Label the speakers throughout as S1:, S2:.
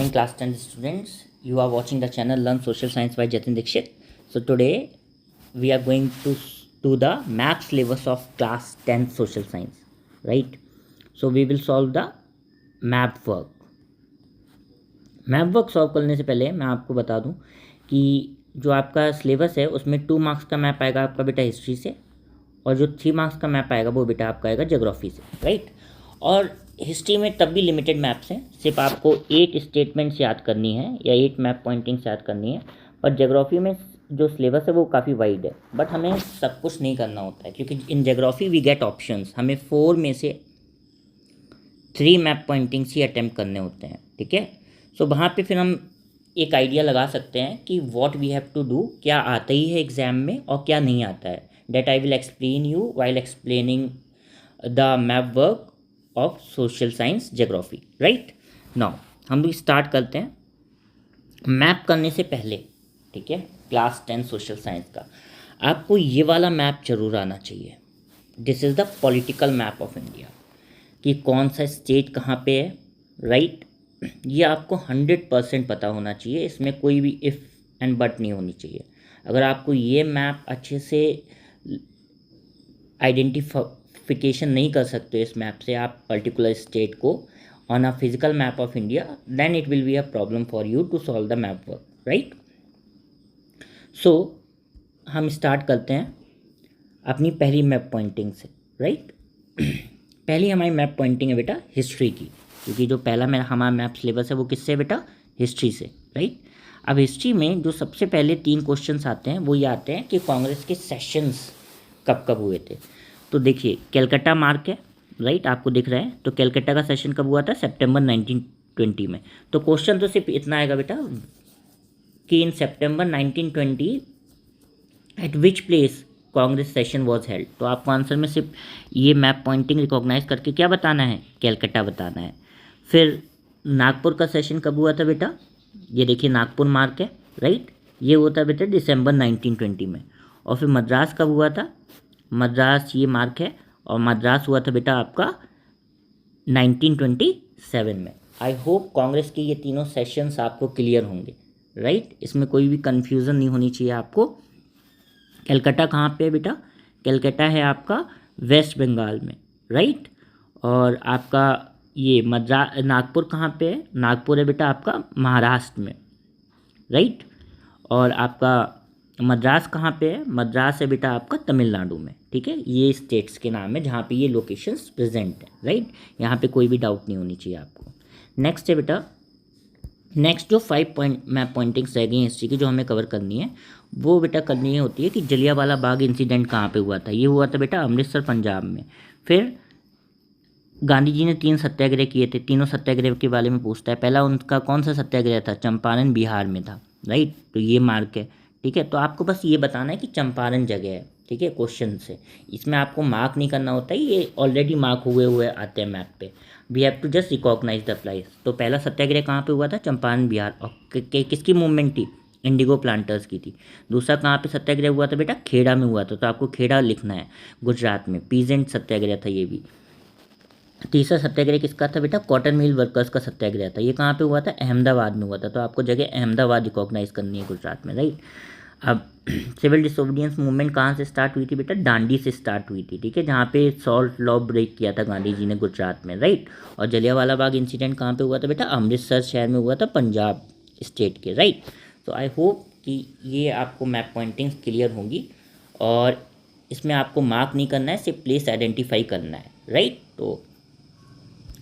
S1: morning, class 10 students. You are watching the channel Learn Social Science by Jatin Dixit. So today we are going to do the map syllabus of class 10 social science, right? So we will solve the map work. Map work solve करने से पहले मैं आपको बता दूं कि जो आपका सिलेबस है उसमें 2 मार्क्स का मैप आएगा आपका बेटा हिस्ट्री से, और जो 3 मार्क्स का मैप आएगा वो बेटा आपका आएगा ज्योग्राफी से, राइट। और हिस्ट्री में तब भी लिमिटेड मैप्स हैं, सिर्फ आपको 8 स्टेटमेंट्स याद करनी है या 8 मैप पॉइंटिंग्स याद करनी है। और ज्योग्राफी में जो सिलेबस है वो काफ़ी वाइड है, बट हमें सब कुछ नहीं करना होता है, क्योंकि in geography we get options. हमें 4 में से 3 मैप पॉइंटिंग्स ही अटैम्प्ट करने होते हैं, ठीक है। सो वहाँ पे फिर हम एक आइडिया लगा सकते हैं कि what we have to do, क्या आता ही है एग्जाम में और क्या नहीं आता है। That I will explain you while explaining the map work of social science geography, right. Now हम लोग स्टार्ट करते हैं मैप करने से पहले, ठीक है। क्लास 10 सोशल साइंस का आपको ये वाला मैप जरूर आना चाहिए। This is the political map of India, कि कौन सा स्टेट कहाँ पे है, राइट। ये आपको 100% पता होना चाहिए, इसमें कोई भी इफ़ एंड बट नहीं होनी चाहिए। अगर आपको ये मैप अच्छे से आइडेंटिफिकेशन नहीं कर सकते इस मैप से आप पर्टिकुलर स्टेट को on a physical map of India, then it will be a problem for you to solve the map work, right. So हम स्टार्ट करते हैं अपनी पहली मैप पॉइंटिंग से, राइट। पहली हमारी मैप पॉइंटिंग है बेटा हिस्ट्री की, क्योंकि जो पहला हमारा मैप सिलेबस है वो किससे बेटा, हिस्ट्री से, राइट। अब हिस्ट्री में जो सबसे पहले 3 क्वेश्चंस आते हैं वो ये आते हैं कि कांग्रेस के सेशंस कब कब हुए थे। तो देखिए कैलकाटा मार्क है, राइट, आपको दिख रहा है। तो कैलकाटा का सेशन कब हुआ था, सितंबर 1920 में। तो क्वेश्चन तो सिर्फ इतना आएगा बेटा कि इन सितंबर 1920 eight which place Congress session was held. तो आपको आंसर में सिर्फ ये मैप पॉइंटिंग रिकॉग्नाइज करके क्या बताना है, कैलकाटा बताना है। फिर नागपुर का सेशन कब हुआ था बेटा, ये देखिए नागपुर मार्क है, राइट, ये हुआ था बेटा दिसंबर 1920 में। और फिर मद्रास कब हुआ था, मद्रास ये मार्क है, और मद्रास हुआ था बेटा आपका 1927 में। आई होप कांग्रेस के ये तीनों सेशंस आपको क्लियर होंगे, राइट। इसमें कोई भी कन्फ्यूज़न नहीं होनी चाहिए आपको। कलकत्ता कहाँ पे है बेटा, कलकत्ता है आपका वेस्ट बंगाल में, राइट। और आपका ये नागपुर कहाँ पे है, नागपुर है बेटा आपका महाराष्ट्र में, राइट। और आपका मद्रास कहाँ पे है, मद्रास है बेटा आपका तमिलनाडु में, ठीक है। ये स्टेट्स के नाम है जहाँ पे ये लोकेशंस प्रेजेंट है, राइट। यहाँ पे कोई भी डाउट नहीं होनी चाहिए आपको। नेक्स्ट है बेटा, नेक्स्ट जो 5 मैप पॉइंटिंग्स रह गई हिस्ट्री की जो हमें कवर करनी है, वो बेटा करनी है होती है कि जलियांवाला बाग इंसिडेंट कहाँ पे हुआ था। ये हुआ था बेटा अमृतसर पंजाब में। फिर गांधी जी ने 3 सत्याग्रह किए थे, तीनों सत्याग्रह के बारे में पूछता है। पहला उनका कौन सा सत्याग्रह था, चंपारण बिहार में था, राइट। तो ये मार्क है, ठीक है। तो आपको बस ये बताना है कि चंपारण जगह है, ठीक है, क्वेश्चन से। इसमें आपको मार्क नहीं करना होता है, ये ऑलरेडी मार्क हुए हुए आते हैं मैप पे। We have to just recognise the place. तो पहला सत्याग्रह कहाँ पे हुआ था, चंपारण बिहार, और किसकी मूवमेंट थी, इंडिगो प्लांटर्स की थी। दूसरा कहाँ पे सत्याग्रह हुआ था बेटा, खेड़ा में हुआ था, तो आपको खेड़ा लिखना है, गुजरात में। पीजेंट सत्याग्रह था ये भी। तीसरा सत्याग्रह किसका था बेटा, कॉटन मिल वर्कर्स का सत्याग्रह था। ये कहाँ पे हुआ था, अहमदाबाद में हुआ था, तो आपको जगह अहमदाबाद रिकॉग्नाइज करनी है गुजरात में, राइट। अब सिविल डिसोबीडियंस मूवमेंट कहाँ से स्टार्ट हुई थी बेटा, दांडी से स्टार्ट हुई थी, ठीक है, जहाँ पे सॉल्ट लॉ ब्रेक किया था गांधी जी ने गुजरात में, राइट। और जलियांवाला बाग इंसिडेंट कहाँ पे हुआ था बेटा, अमृतसर शहर में हुआ था, पंजाब स्टेट के, राइट। तो आई होप कि ये आपको मैप पॉइंटिंग्स क्लियर होंगी, और इसमें आपको मार्क नहीं करना है, सिर्फ प्लेस आइडेंटिफाई करना है, राइट। तो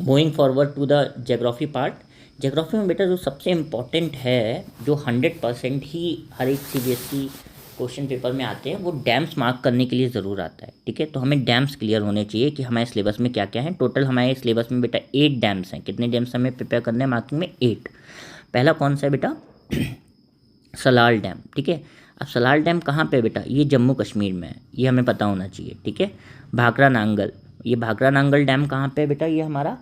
S1: moving forward to the geography part. Geography में बेटा जो सबसे इम्पॉर्टेंट है, जो 100% ही हर एक CBSE क्वेश्चन पेपर में आते हैं, वो डैम्स मार्क करने के लिए ज़रूर आता है, ठीक है। तो हमें डैम्स क्लियर होने चाहिए कि हमारे सिलेबस में क्या क्या है। टोटल हमारे सिलेबस में बेटा 8 डैम्स हैं। कितने डैम्स हमें प्रिपेयर करने हैं मार्किंग में, 8। पहला कौन सा है बेटा, सलाल डैम, ठीक है। अब सलाल डैम कहाँ पे है बेटा, ये जम्मू कश्मीर में है, ये हमें पता होना चाहिए, ठीक है। भाखरा नांगल, ये भाखरा नांगल डैम कहाँ पे है बेटा, ये हमारा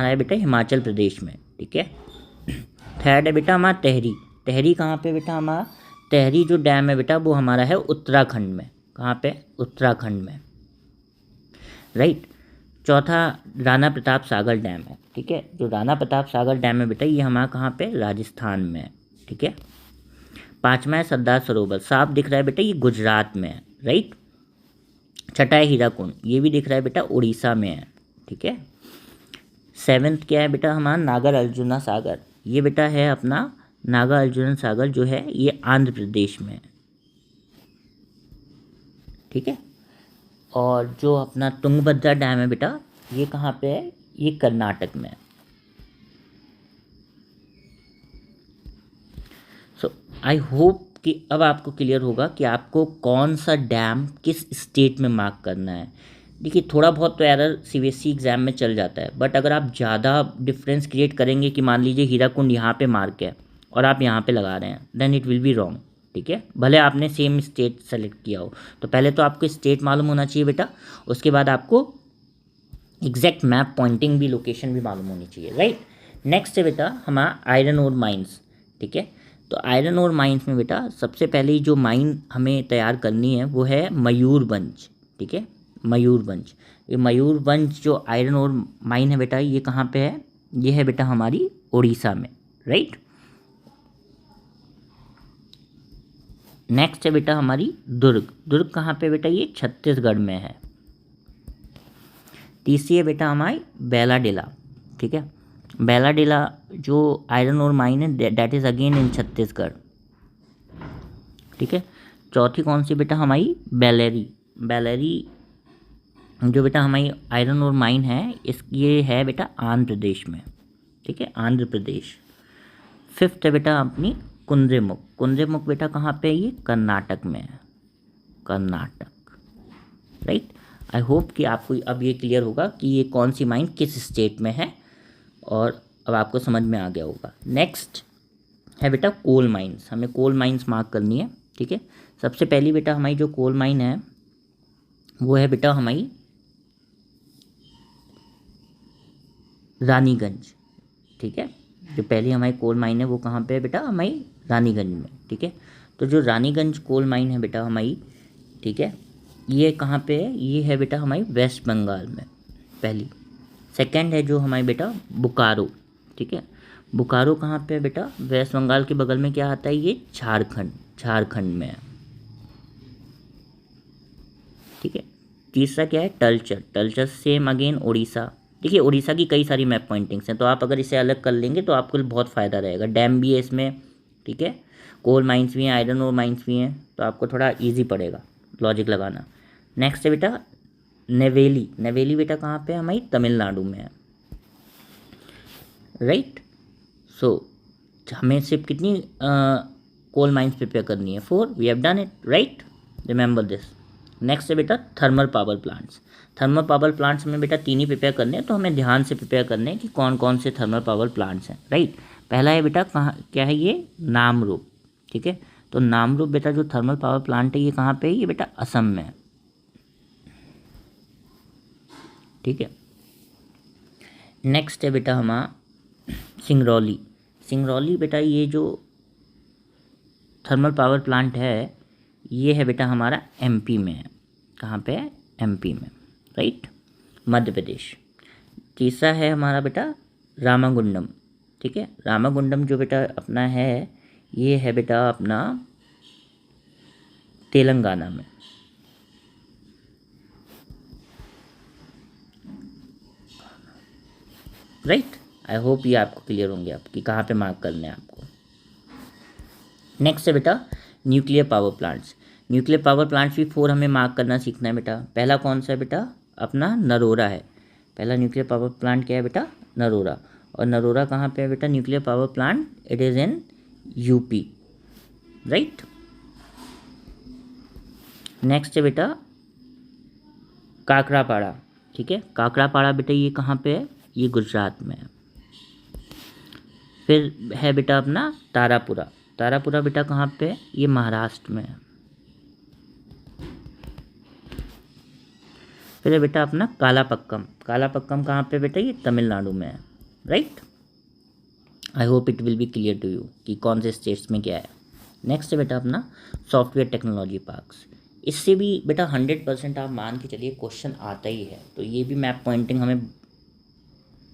S1: है बेटा हिमाचल प्रदेश में, ठीक है। थर्ड है बेटा हमारा टहरी। टहरी कहाँ पे बेटा, हमारा टहरी जो डैम है बेटा वो हमारा है उत्तराखंड में। कहाँ पे, उत्तराखंड में, राइट। चौथा राणा प्रताप सागर डैम है, ठीक है। जो राणा प्रताप सागर डैम है बेटा ये हमारा कहाँ पे, राजस्थान में है, ठीक है। पाँचवा है सरदार सरोवर, साफ दिख रहा है बेटा ये गुजरात में है, राइट। छठा है हीराकुंड, ये भी दिख रहा है बेटा उड़ीसा में है, ठीक है। सेवेंथ क्या है बेटा हमारा, नागर अर्जुना सागर, ये बेटा है अपना नागर अर्जुन सागर जो है ये आंध्र प्रदेश में है, ठीक है। और जो अपना तुंगभद्रा डैम है बेटा ये कहाँ पे है, ये कर्नाटक में है। सो आई होप कि अब आपको क्लियर होगा कि आपको कौन सा डैम किस स्टेट में मार्क करना है। देखिए थोड़ा बहुत तो एरर सीबीएसई एग्ज़ाम में चल जाता है, बट अगर आप ज़्यादा डिफरेंस क्रिएट करेंगे कि मान लीजिए हीराकुंड यहाँ पे मार्क है और आप यहाँ पे लगा रहे हैं, then it will be wrong, ठीक है। भले आपने सेम स्टेट सेलेक्ट किया हो, तो पहले तो आपको स्टेट मालूम होना चाहिए बेटा, उसके बाद आपको एग्जैक्ट मैप पॉइंटिंग भी, लोकेशन भी मालूम होनी चाहिए, राइट। नेक्स्ट है बेटा हमारा आयरन ओर माइंस, ठीक है। तो आयरन ओर माइंस में बेटा सबसे पहले जो माइन हमें तैयार करनी है वो है मयूरभंज, ठीक है, मयूरभंज। ये मयूरभंज जो आयरन ओर माइन है बेटा ये कहाँ पे है, ये है बेटा हमारी उड़ीसा में, राइट। नेक्स्ट है बेटा हमारी दुर्ग, दुर्ग कहाँ पे बेटा, ये छत्तीसगढ़ में है। तीसरी है बेटा हमारी बेलाडेला, ठीक है। बेलाडेला जो आयरन ओर माइन है that is again in Chhattisgarh, ठीक है। चौथी कौन सी बेटा हमारी, बेलेरी, बेलेरी जो बेटा हमारी आयरन ओर माइन है ये है बेटा आंध्र प्रदेश में, ठीक है, आंध्र प्रदेश। फिफ्थ है बेटा अपनी कुंद्रेमुख, कुंद्रेमुख बेटा कहाँ पे है, ये कर्नाटक में है, कर्नाटक, राइट। आई होप कि आपको अब ये क्लियर होगा कि ये कौन सी माइन किस स्टेट में है, और अब आपको समझ में आ गया होगा। नेक्स्ट है बेटा कोल माइंस, हमें कोल माइंस मार्क करनी है, ठीक है। सबसे पहली बेटा हमारी जो कोल माइन है वो है बेटा हमारी रानीगंज, ठीक है। जो पहली हमारी कोल माइन है वो कहाँ पे है बेटा, हमारी रानीगंज में, ठीक है। तो जो रानीगंज कोल माइन है बेटा हमारी, ठीक है, ये कहाँ पे है, ये है बेटा हमारी वेस्ट बंगाल में पहली। सेकंड है जो हमारी बेटा बोकारो, ठीक है, बोकारो कहाँ पे है बेटा, वेस्ट बंगाल के बगल में क्या आता है, ये झारखंड, झारखंड में है, ठीक है। तीसरा क्या है, तलचर, तलचर सेम अगेन उड़ीसा। देखिए उड़ीसा की कई सारी मैप पॉइंटिंग्स हैं, तो आप अगर इसे अलग कर लेंगे तो आपको बहुत फ़ायदा रहेगा। डैम भी है इसमें, ठीक है, कोल माइंस भी हैं, आयरन ओर माइंस भी हैं, तो आपको थोड़ा ईजी पड़ेगा लॉजिक लगाना। नेक्स्ट है बेटा नेवेली, नेवेली बेटा कहाँ पे है, हमारी तमिलनाडु में है, राइट। सो हमें सिर्फ कितनी कोल माइंस प्रिपेयर करनी है, 4, we have done it, right, remember this. Next है बेटा thermal power plants, thermal power plants में बेटा 3 ही प्रिपेयर करने हैं, तो हमें ध्यान से प्रिपेयर करने हैं कि कौन कौन से थर्मल पावर प्लांट्स हैं, राइट। पहला है बेटा कहाँ, क्या है ये, नामरूप, ठीक है। तो नामरूप बेटा जो थर्मल पावर प्लांट है ये कहाँ पे है, ये बेटा असम में है, ठीक है। नेक्स्ट है बेटा हमारा सिंगरौली, सिंगरौली बेटा ये जो थर्मल पावर प्लांट है ये है बेटा हमारा एमपी में है, कहाँ पे है, एमपी में, राइट, मध्य प्रदेश। तीसरा है हमारा बेटा रामागुंडम, ठीक है, रामागुंडम जो बेटा अपना है ये है बेटा अपना तेलंगाना में, राइट। आई होप ये आपको क्लियर होंगे आपकी कहाँ पे मार्क करना है आपको। नेक्स्ट है बेटा nuclear power plants, nuclear power plants भी 4 हमें मार्क करना सीखना है बेटा। पहला कौन सा है बेटा, अपना नरोरा है, पहला न्यूक्लियर पावर प्लांट क्या है बेटा, नरोरा। और नरोरा कहाँ पे है बेटा nuclear power plant, it is in UP, right. Next है बेटा काकरापाड़ा, ठीक है, काकरापाड़ा बेटा ये कहाँ पे है, ये गुजरात में है। फिर है बेटा अपना तारापुरा, तारापुरा बेटा कहाँ पे है, ये महाराष्ट्र में है। फिर है बेटा अपना कालापक्कम, कालापक्कम कहाँ पे बेटा, ये तमिलनाडु में है, right. I hope it will be clear to you कि कौन से स्टेट्स में क्या है। नेक्स्ट है बेटा अपना सॉफ्टवेयर टेक्नोलॉजी पार्क्स, इससे भी बेटा 100% आप मान के चलिए क्वेश्चन आता ही है। तो ये भी मैप पॉइंटिंग हमें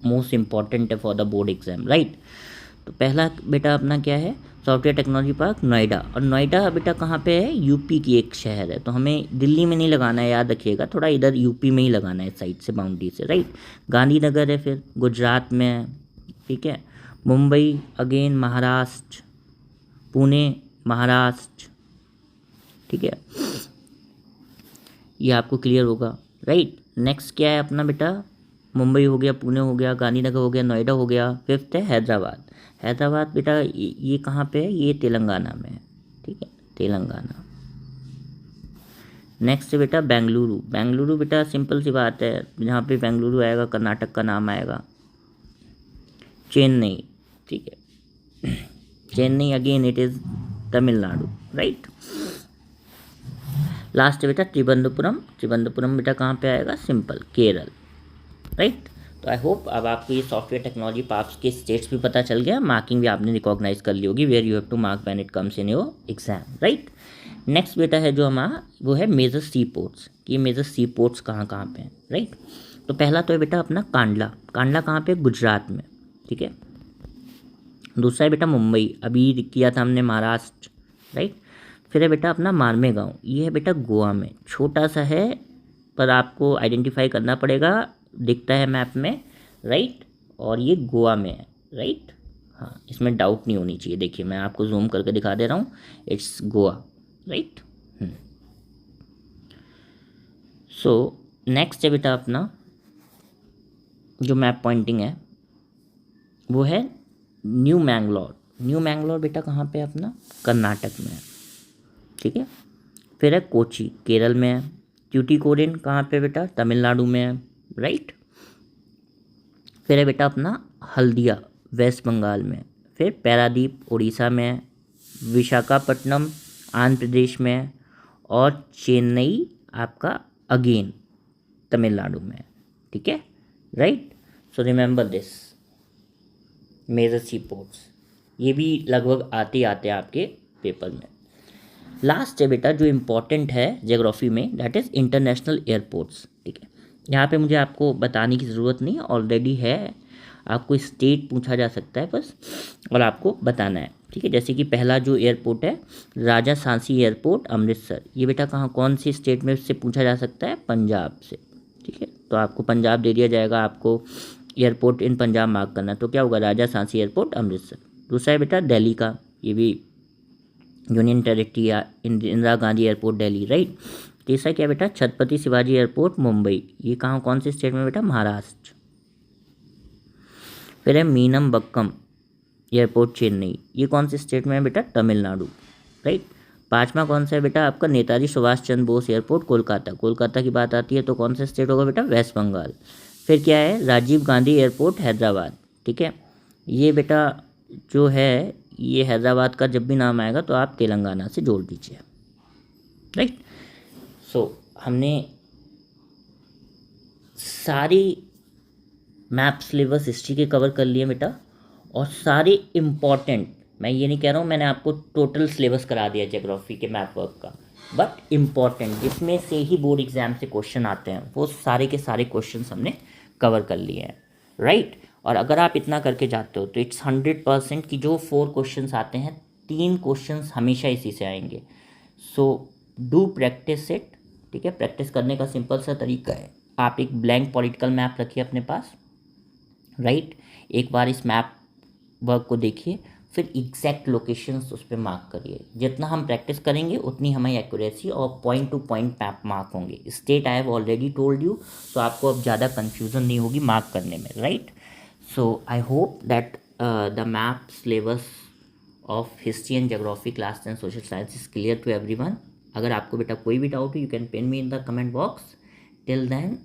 S1: मोस्ट इम्पॉर्टेंट है for the board exam, right. तो पहला बेटा अपना क्या है, सॉफ्टवेयर टेक्नोलॉजी पार्क नोएडा। और नोएडा बेटा कहाँ पे है, यूपी की एक शहर है। तो हमें दिल्ली में नहीं लगाना है, याद रखिएगा, थोड़ा इधर यूपी में ही लगाना है, इस साइड से बाउंड्री से, राइट। गांधीनगर है फिर गुजरात में है, ठीक है। मुंबई अगेन महाराष्ट्र, पुणे महाराष्ट्र, ठीक है, ये आपको क्लियर होगा, राइट। नेक्स्ट क्या है अपना बेटा, मुंबई हो गया, पुणे हो गया, गांधीनगर हो गया, नोएडा हो गया। फिफ्थ है हैदराबाद। हैदराबाद बेटा ये कहाँ पे है, ये तेलंगाना में है, ठीक है, तेलंगाना। नेक्स्ट बेटा बेंगलुरु। बेंगलुरु बेटा सिंपल सी बात है, जहाँ पे बेंगलुरु आएगा कर्नाटक का नाम आएगा। चेन्नई, ठीक है, Chennai again it is Tamil Nadu, right. Last बेटा त्रिवंतपुरम। त्रिवंतपुरम बेटा कहाँ पे आएगा, सिंपल केरल, राइट। तो आई होप अब आपको ये सॉफ्टवेयर टेक्नोलॉजी पार्क्स के स्टेट्स भी पता चल गया, मार्किंग भी आपने रिकॉग्नाइज कर ली होगी, where you have to mark when it comes in your exam, right. Next बेटा है जो हमारा, वो है मेजर सी पोर्ट्स, कि मेजर सी पोर्ट्स कहाँ कहाँ पे हैं, राइट। तो पहला तो है बेटा अपना कांडला। कांडला कहाँ पे, गुजरात में, ठीक है। दूसरा है बेटा मुंबई, अभी किया था हमने महाराष्ट्र, राइट। फिर है बेटा अपना मारमेगांव, ये है बेटा गोवा में, छोटा सा है पर आपको आइडेंटिफाई करना पड़ेगा, दिखता है मैप में, राइट। और ये गोवा में है, राइट, हाँ, इसमें डाउट नहीं होनी चाहिए। देखिए मैं आपको जूम करके दिखा दे रहा हूँ, it's Goa, right. So next है बेटा अपना जो मैप पॉइंटिंग है वो है न्यू मैंगलोर। न्यू मैंगलोर बेटा कहाँ पे है अपना, कर्नाटक में है, ठीक है। फिर है कोची, केरल में है। ट्यूटिकोरिन कहाँ पे बेटा, तमिलनाडु में है, राइट। फिर है बेटा अपना हल्दिया, वेस्ट बंगाल में। फिर पैरादीप उड़ीसा में है। विशाखापट्टनम आंध्र प्रदेश में है। और चेन्नई आपका अगेन तमिलनाडु में है, ठीक है, right. So remember this major sea ports, ये भी लगभग आते आते आपके पेपर में। लास्ट है बेटा जो इम्पोर्टेंट है ज्योग्राफी में, दैट इज़ इंटरनेशनल एयरपोर्ट्स, ठीक है। यहाँ पे मुझे आपको बताने की ज़रूरत नहीं, ऑलरेडी है, आपको स्टेट पूछा जा सकता है बस, और आपको बताना है, ठीक है। जैसे कि पहला जो एयरपोर्ट है राजा सांसी एयरपोर्ट अमृतसर, ये बेटा कहाँ, कौन सी स्टेट में उससे पूछा जा सकता है, पंजाब से, ठीक है। तो आपको पंजाब दे दिया जाएगा, आपको एयरपोर्ट इन पंजाब मार्क करना, तो क्या होगा, राजा सांसी एयरपोर्ट अमृतसर। दूसरा है बेटा दिल्ली का, ये भी यूनियन टेरिटरी या इंदिरा गांधी एयरपोर्ट दिल्ली, राइट। तीसरा क्या बेटा, छत्रपति शिवाजी एयरपोर्ट मुंबई, ये कहाँ, कौन से स्टेट में बेटा, महाराष्ट्र। फिर है मीनम बक्कम एयरपोर्ट चेन्नई, ये कौन से स्टेट में है बेटा, तमिलनाडु, राइट। पांचवा कौन सा है बेटा आपका, नेताजी सुभाष चंद्र बोस एयरपोर्ट कोलकाता। कोलकाता की बात आती है तो कौन सा स्टेट होगा बेटा, वेस्ट बंगाल। फिर क्या है, राजीव गांधी एयरपोर्ट हैदराबाद, ठीक है। ये बेटा जो है ये हैदराबाद का जब भी नाम आएगा तो आप तेलंगाना से जोड़ दीजिए, राइट। सो हमने सारी मैप सिलेबस हिस्ट्री के कवर कर लिए बेटा, और सारे इम्पॉर्टेंट, मैं ये नहीं कह रहा हूँ मैंने आपको टोटल सिलेबस करा दिया ज्योग्राफी के मैप वर्क का, बट इम्पॉर्टेंट जिसमें से ही बोर्ड एग्जाम से क्वेश्चन आते हैं वो सारे के सारे क्वेश्चन हमने कवर कर लिए हैं, राइट। और अगर आप इतना करके जाते हो तो इट्स 100% कि जो 4 क्वेश्चन आते हैं 3 क्वेश्चन हमेशा इसी से आएंगे। सो डू प्रैक्टिस इट, ठीक है। प्रैक्टिस करने का सिंपल सा तरीका है, आप एक ब्लैंक पॉलिटिकल मैप रखिए अपने पास, राइट। एक बार इस मैप वर्क को देखिए, फिर एग्जैक्ट लोकेशंस उस पर मार्क करिए। जितना हम प्रैक्टिस करेंगे उतनी हमारी एक्यूरेसी और point to point map mark होंगे। State I have already told you, तो आपको अब ज़्यादा कन्फ्यूज़न नहीं होगी मार्क करने में, right. So I hope that the map syllabus of history and geography class 10 social science is clear to everyone. अगर आपको बेटा कोई भी डाउट हो you can pin me in the comment box. Till then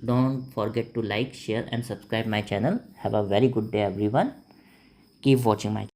S1: don't forget to like, share and subscribe my channel. Have a very good day everyone. Keep watching my channel.